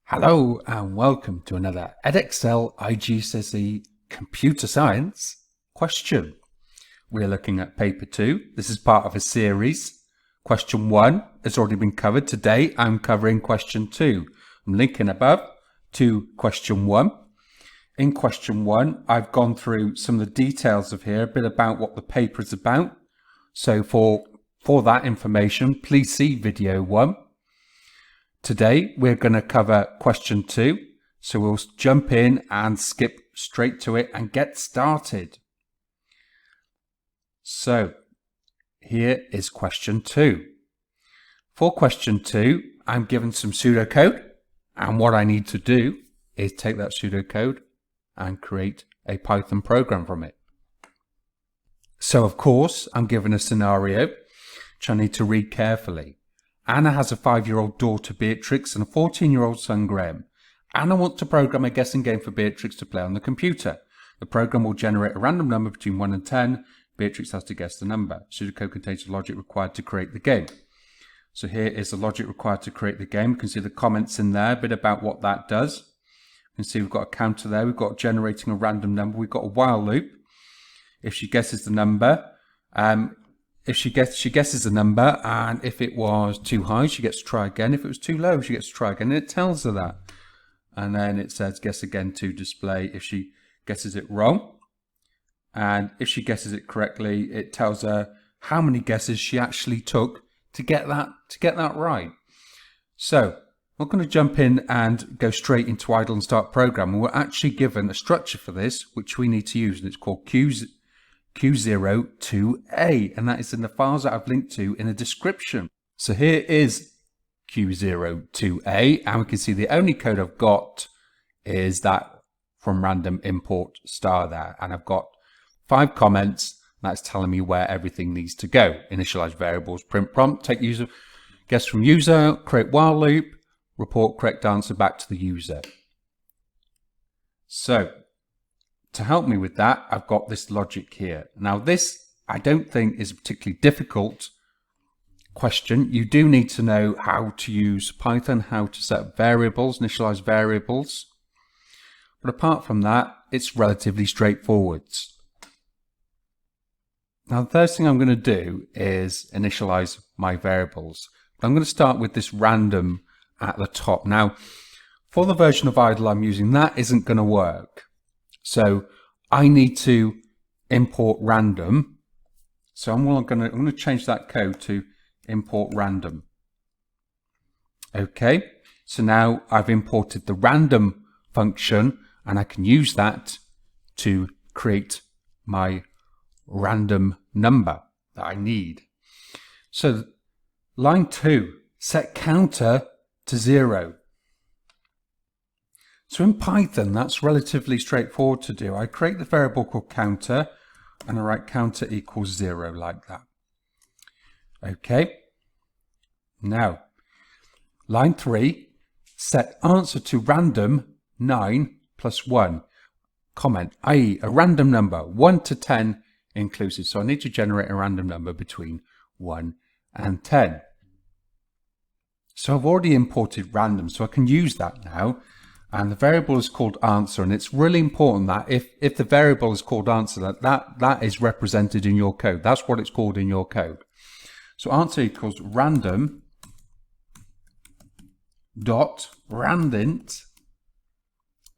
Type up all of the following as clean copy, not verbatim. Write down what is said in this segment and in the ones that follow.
Hello and welcome to another Edexcel iGCSE Computer Science question. We're looking at paper 2. This is part of a series. Question 1 has already been covered. Today I'm covering question 2. I'm linking above to question 1. In question 1 I've gone through some of the details of here, a bit about what the paper is about. So for that information, please see video 1. Today we're going to cover question 2, so we'll jump in and skip straight to it and get started. So here is question 2. For question 2, I'm given some pseudocode, and what I need to do is take that pseudocode and create a Python program from it. So of course I'm given a scenario which I need to read carefully. Anna has a 5-year-old daughter, Beatrix, and a 14-year-old son, Graham. Anna wants to program a guessing game for Beatrix to play on the computer. The program will generate a random number between 1 and 10. Beatrix has to guess the number. Pseudocode contains the logic required to create the game. So here is the logic required to create the game. You can see the comments in there, a bit about what that does. You can see we've got a counter there. We've got generating a random number. We've got a while loop. If she guesses the number, she guesses the number, and if it was too high, she gets to try again. If it was too low, she gets to try again, and it tells her that. And then it says guess again to display if she guesses it wrong. And if she guesses it correctly, it tells her how many guesses she actually took to get that right. So we're going to jump in and go straight into idle and start program. We're actually given a structure for this, which we need to use, and it's called Q02A, and that is in the files that I've linked to in the description. So here is Q02A, and we can see the only code I've got is that from random import star there, and I've got 5 comments. That's telling me where everything needs to go. Initialize variables, print prompt, take user, guess from user, create while loop, report correct answer back to the user. So to help me with that, I've got this logic here. Now this, I don't think, is a particularly difficult question. You do need to know how to use Python, how to set up variables, initialize variables. But apart from that, it's relatively straightforward. Now the first thing I'm going to do is initialize my variables. I'm going to start with this random at the top. Now, for the version of idle I'm using, that isn't going to work. So I need to import random. So I'm going to change that code to import random. Okay, so now I've imported the random function, and I can use that to create my random number that I need. So line 2, set counter to 0. So in Python, that's relatively straightforward to do. I create the variable called counter, and I write counter equals 0 like that. Okay. Now, line 3, set answer to random 9 plus 1. Comment, i.e. a random number, 1 to 10 inclusive. So I need to generate a random number between 1 and 10. So I've already imported random, so I can use that now. And the variable is called answer, and it's really important that if the variable is called answer, that is represented in your code. That's what it's called in your code. So answer equals random dot randint.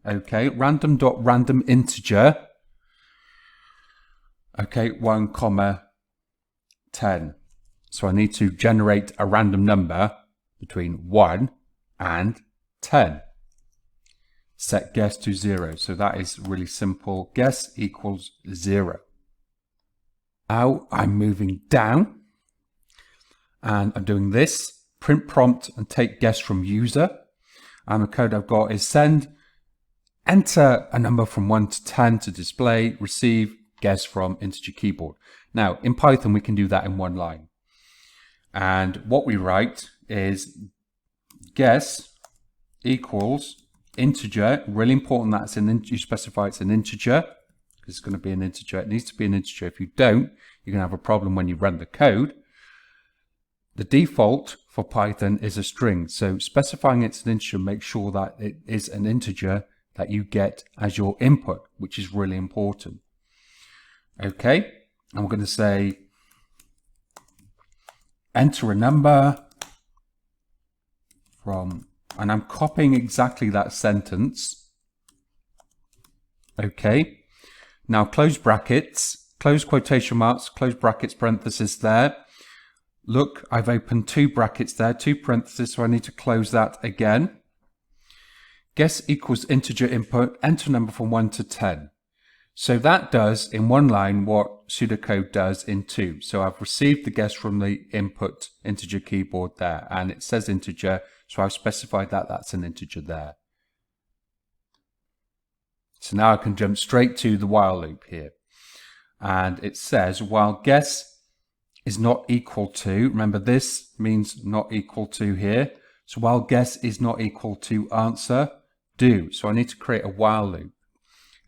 Okay, random dot random integer. Okay, 1 comma 10. So I need to generate a random number between 1 and 10. Set guess to 0. So that is really simple. Guess equals 0. Now I'm moving down and I'm doing this. Print prompt and take guess from user. And the code I've got is enter a number from 1 to 10 to display, receive guess from integer keyboard. Now in Python we can do that in one line. And what we write is guess equals integer. Really important that you specify it's an integer, because it's going to be an integer. It needs to be an integer. If you don't, you're going to have a problem when you run the code. the default for Python is a string. So specifying it's an integer, make sure that it is an integer that you get as your input, which is really important. Okay, I'm going to say enter a number from, and I'm copying exactly that sentence. Okay, now close brackets, close quotation marks, close brackets, parenthesis there. Look, I've opened 2 brackets there, 2 parentheses, so I need to close that again. Guess equals integer input, enter number from 1 to 10. So that does in one line what pseudocode does in 2. So I've received the guess from the input integer keyboard there, and it says integer, so I've specified that that's an integer there. So now I can jump straight to the while loop here. And it says while guess is not equal to, remember this means not equal to here. So while guess is not equal to answer, do. So I need to create a while loop.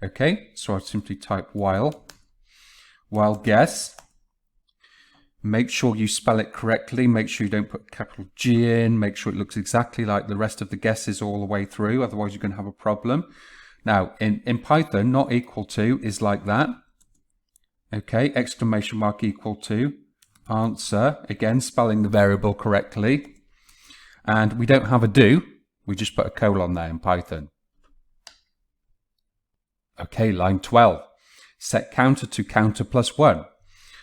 Okay, so I simply type while guess. Make sure you spell it correctly. Make sure you don't put capital G in. Make sure it looks exactly like the rest of the guesses all the way through. Otherwise, you're going to have a problem. Now, in Python, not equal to is like that. Okay, exclamation mark equal to. Answer, again, spelling the variable correctly. And we don't have a do. We just put a colon there in Python. Okay, line 12. Set counter to counter plus 1.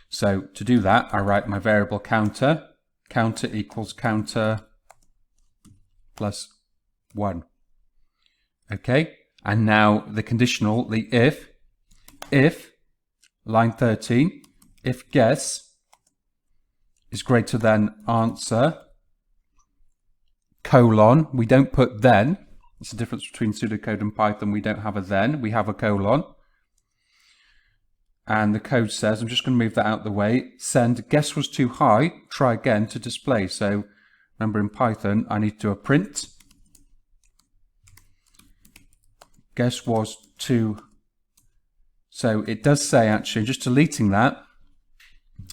So to do that, I write my variable counter. Counter equals counter plus 1. Okay, and now the conditional, the if, line 13, if guess is greater than answer, colon, we don't put then. It's the difference between pseudocode and Python. We don't have a then, we have a colon. And the code says, I'm just going to move that out of the way, send guess was too high, try again to display. So remember in Python, I need to do a print. Guess was too, so it does say actually, just deleting that,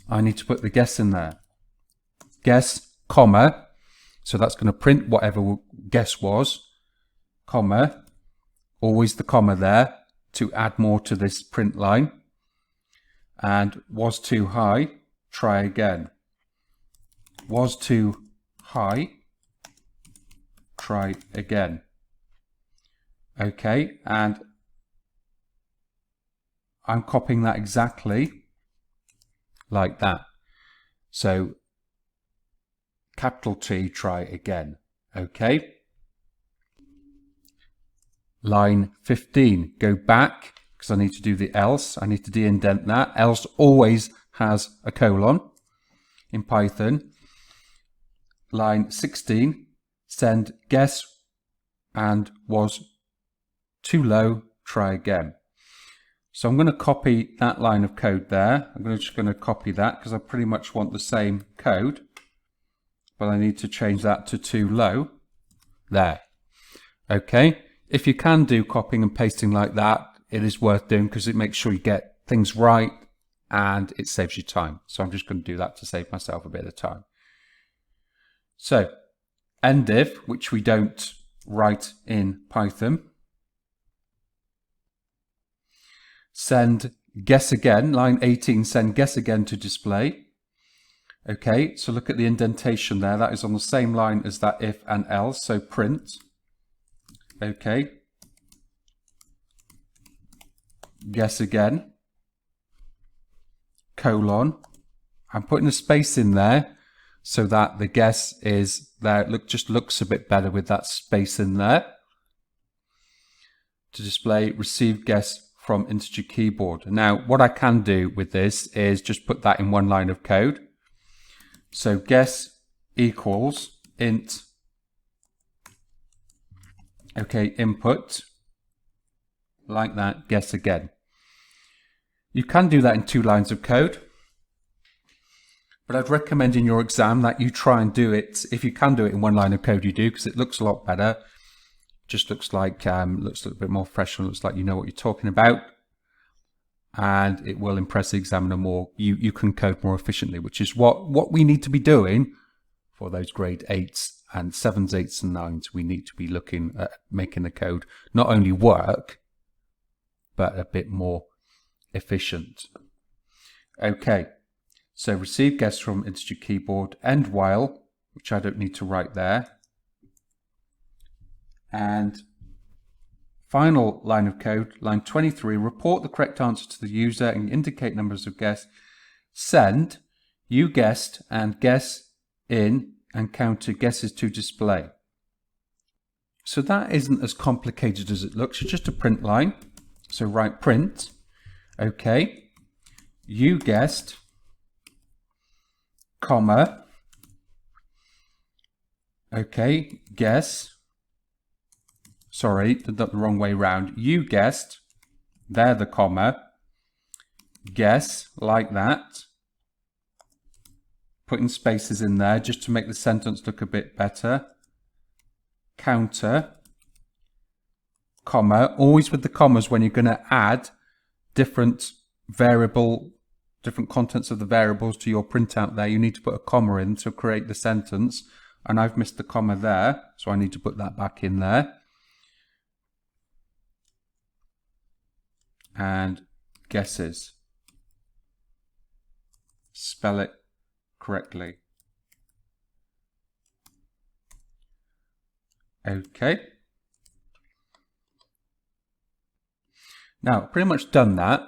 I need to put the guess in there. Guess, comma, so that's going to print whatever guess was, comma, always the comma there to add more to this print line. And was too high, try again. Was too high, try again. Okay, and I'm copying that exactly like that. So capital T, try again. Okay. Line 15, go back because I need to do the else. I need to de-indent that. Else always has a colon in Python. Line 16, send guess and was too low, try again. So I'm going to copy that line of code there. I'm just going to copy that because I pretty much want the same code, but I need to change that to too low there. Okay. If you can do copying and pasting like that, it is worth doing because it makes sure you get things right and it saves you time. So I'm just going to do that to save myself a bit of time. So end if, which we don't write in Python. Send guess again, line 18, send guess again to display. Okay, so look at the indentation there. That is on the same line as that if and else, so print. Okay. Guess again. Colon. I'm putting a space in there so that the guess is there. It just looks a bit better with that space in there. To display receive guess from integer keyboard. Now, what I can do with this is just put that in one line of code. So guess equals int, okay, input, like that, guess again. You can do that in 2 lines of code, but I'd recommend in your exam that you try and do it, if you can do it in 1 line of code, you do, because it looks a lot better. Just looks like, looks a little bit more professional, looks like you know what you're talking about, and it will impress the examiner more. You can code more efficiently, which is what we need to be doing for those grade 8s and 7s, 8s and 9s, we need to be looking at making the code not only work, but a bit more efficient. Okay, so receive guess from integer keyboard, end while, which I don't need to write there. And final line of code, line 23, report the correct answer to the user and indicate numbers of guess. Send, you guessed and guess in and counter guesses to display. So that isn't as complicated as it looks. It's just a print line. So write print, okay, you guessed, comma, okay, guess, sorry, did that the wrong way round, you guessed, there the comma, guess, like that, putting spaces in there just to make the sentence look a bit better, counter, comma, always with the commas when you're going to add different contents of the variables to your printout there, you need to put a comma in to create the sentence, and I've missed the comma there, so I need to put that back in there. And guesses. Spell it correctly. Okay. Now, pretty much done that.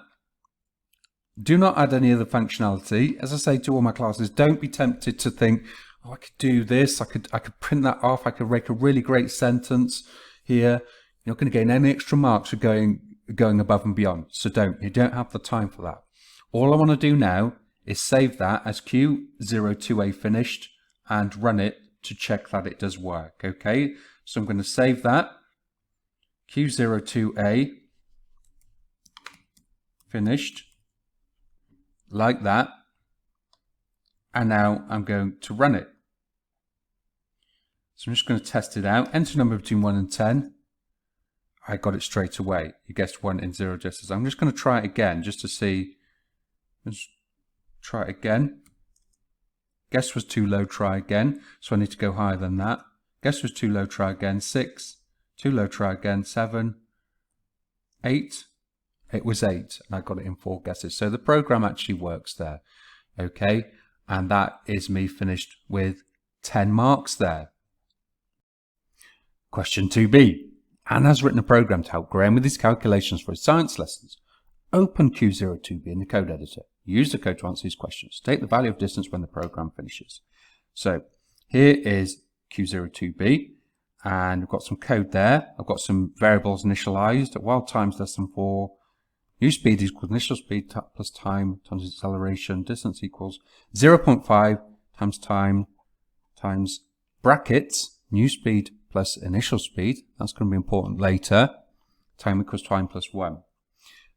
Do not add any other functionality. As I say to all my classes, don't be tempted to think, oh, I could do this, I could print that off, I could make a really great sentence here. You're not going to gain any extra marks for going above and beyond. So you don't have the time for that. All I want to do now is save that as Q02A finished and run it to check that it does work. Okay, so I'm going to save that, Q02A finished, like that, and now I'm going to run it. So I'm just going to test it out. Enter a number between 1 and 10. I got it straight away. You guessed 1 in 0 just as. I'm just going to try it again just to see. Let's try it again. Guess was too low, try again. So I need to go higher than that. Guess was too low, try again. 6. Too low, try again. 7. 8. It was 8, and I got it in 4 guesses. So the program actually works there. Okay, and that is me finished with 10 marks there. Question 2b. Anne has written a program to help Graham with his calculations for his science lessons. Open Q02B in the code editor. Use the code to answer these questions. State the value of distance when the program finishes. So here is Q02B, and we've got some code there. I've got some variables initialized. While time's less than 4, new speed equals initial speed plus time times acceleration. Distance equals 0.5 times time times brackets, new speed plus initial speed. That's going to be important later. Time equals time plus 1.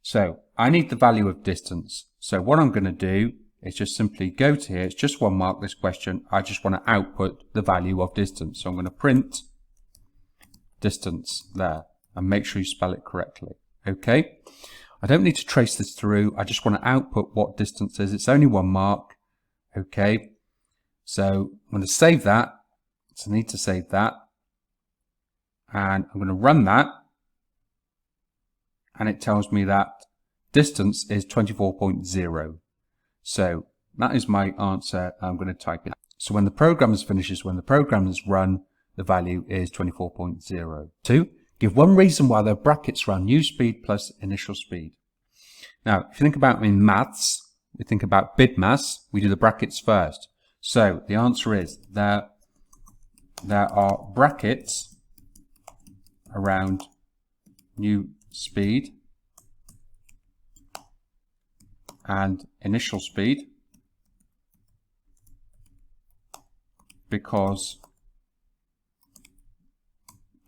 So I need the value of distance. So what I'm going to do is just simply go to here. It's just 1 mark, this question. I just want to output the value of distance. So I'm going to print distance there and make sure you spell it correctly. Okay. I don't need to trace this through. I just want to output what distance is. It's only 1 mark. Okay. So I'm going to save that. So I need to save that. And I'm going to run that. And it tells me that distance is 24.0. So that is my answer. I'm going to type it. So when the program finishes, when the program is run, the value is 24.0. 2. Give one reason why there are brackets around new speed plus initial speed. Now, if you think about in maths, we think about bid mass, we do the brackets first. So the answer is there are brackets around new speed and initial speed because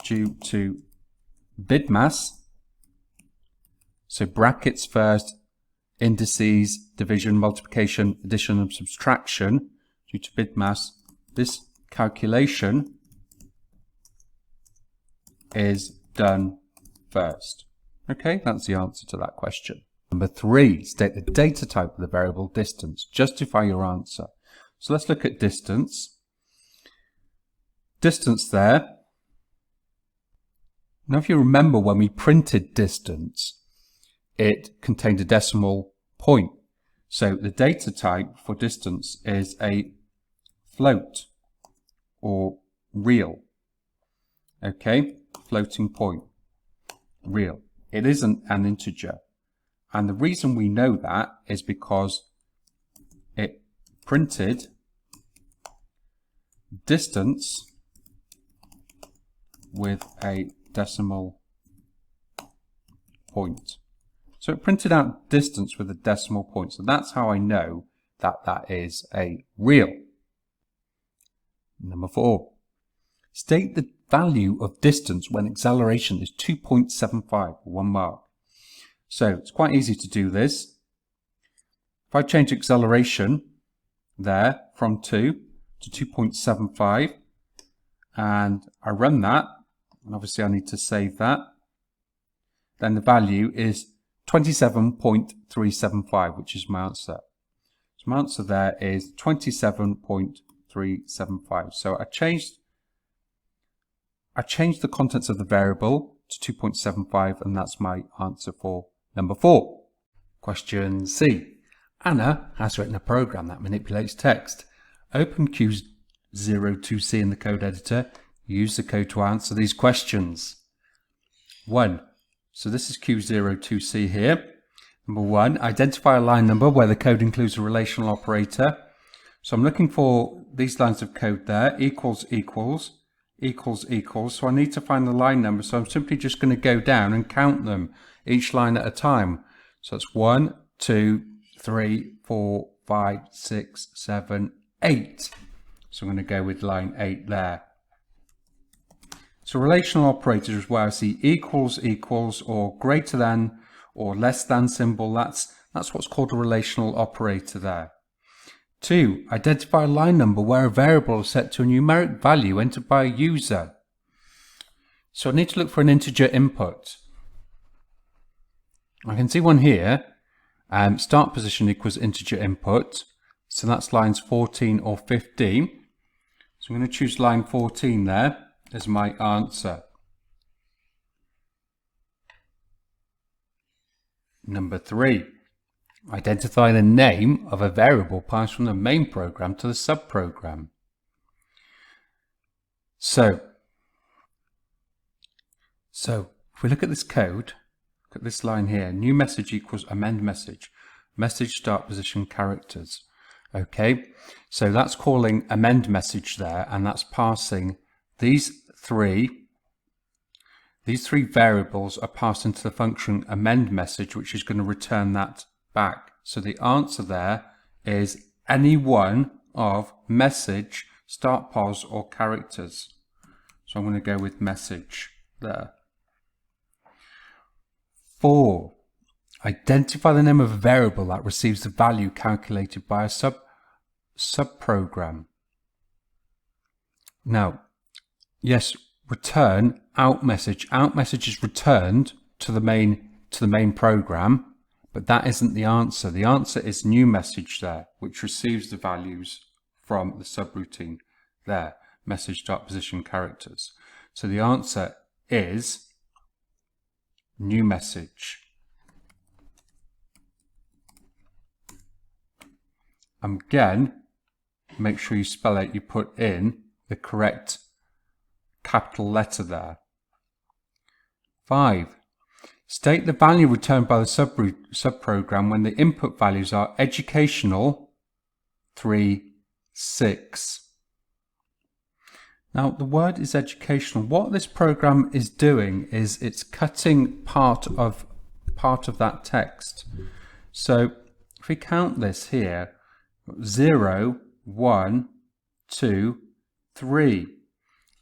due to bid mass, so brackets first, indices, division, multiplication, addition and subtraction, due to bid mass, this calculation is done first. Okay, that's the answer to that question. Number 3, state the data type of the variable distance. Justify your answer. So let's look at distance. distance there. Now if you remember when we printed distance, it contained a decimal point. So the data type for distance is a float or real. Okay, floating point, real. It isn't an integer. And the reason we know that is because it printed distance with a decimal point. So it printed out distance with a decimal point. So that's how I know that that is a real. Number 4. State the value of distance when acceleration is 2.75, 1 mark. So it's quite easy to do this. If I change acceleration there from 2 to 2.75 and I run that, and obviously I need to save that, then the value is 27.375, which is my answer. So my answer there is 27.375. So I changed the contents of the variable to 2.75, and that's my answer for number 4. Question C. Anna has written a program that manipulates text. Open Q02C in the code editor. Use the code to answer these questions. 1. So this is Q02C here. Number 1, identify a line number where the code includes a relational operator. So I'm looking for these lines of code there, equals, equals, equals, equals. So I need to find the line number. So I'm simply just going to go down and count them, each line at a time. So it's 1, 2, 3, 4, 5, 6, 7, 8. So I'm going to go with line 8 there. So relational operators is where I see equals, equals, or greater than or less than symbol. That's what's called a relational operator there. 2. Identify a line number where a variable is set to a numeric value entered by a user. So I need to look for an integer input. I can see one here. Start position equals integer input. So that's lines 14 or 15. So I'm going to choose line 14 there as my answer. Number 3. Identify the name of a variable passed from the main program to the subprogram. So if we look at this code, look at this line here, new message equals amend message, message start position characters. Okay, so that's calling amend message there, and that's passing these three variables are passed into the function amend message, which is going to return that back. So the answer there is any one of message, start pos, or characters. So I'm going to go with message there. 4. Identify the name of a variable that receives the value calculated by a subprogram. Now, yes, return out message. Out message is returned to the main program, but that isn't the answer. The answer is new message there, which receives the values from the subroutine there, message start position characters. So the answer is new message. Again, make sure you spell out, you put in the correct capital letter there. 5. State the value returned by the subprogram when the input values are educational 3, 6. Now the word is educational. What this program is doing is it's cutting part of that text. So if we count this here, 0, 1, 2, 3.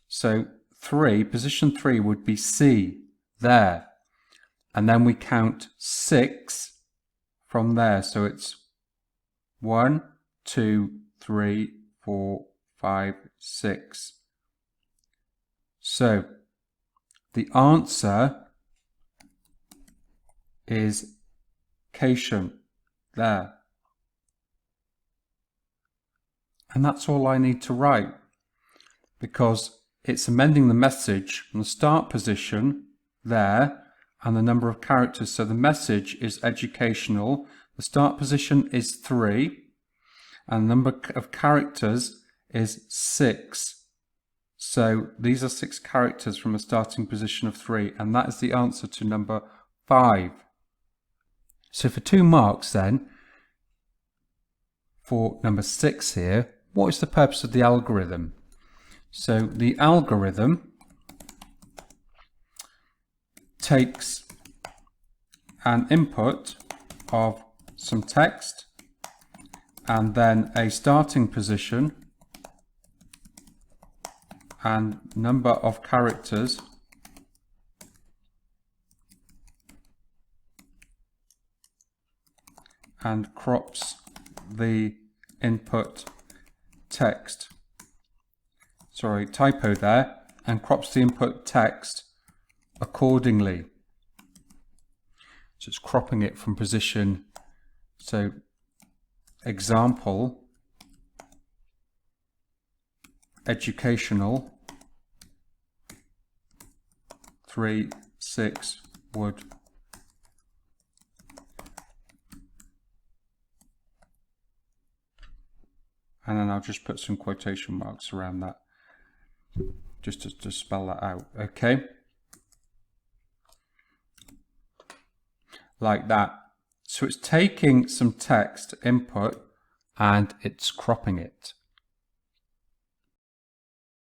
So 3, position 3 would be C there. And then we count 6 from there. So it's 1, 2, 3, 4, 5, 6. So the answer is cation there. And that's all I need to write, because it's amending the message from the start position there and the number of characters. So the message is educational, the start position is 3, and the number of characters is 6. So these are 6 characters from a starting position of 3, and that is the answer to number 5. So for 2 marks then, for number 6 here, what is the purpose of the algorithm? So the algorithm takes an input of some text and then a starting position and number of characters and crops the input text. Sorry, typo there, and crops the input text accordingly. So it's cropping it from position. So example, educational, 3, 6 would and then I'll just put some quotation marks around that just to spell that out, okay? Like that. So it's taking some text input and it's cropping it.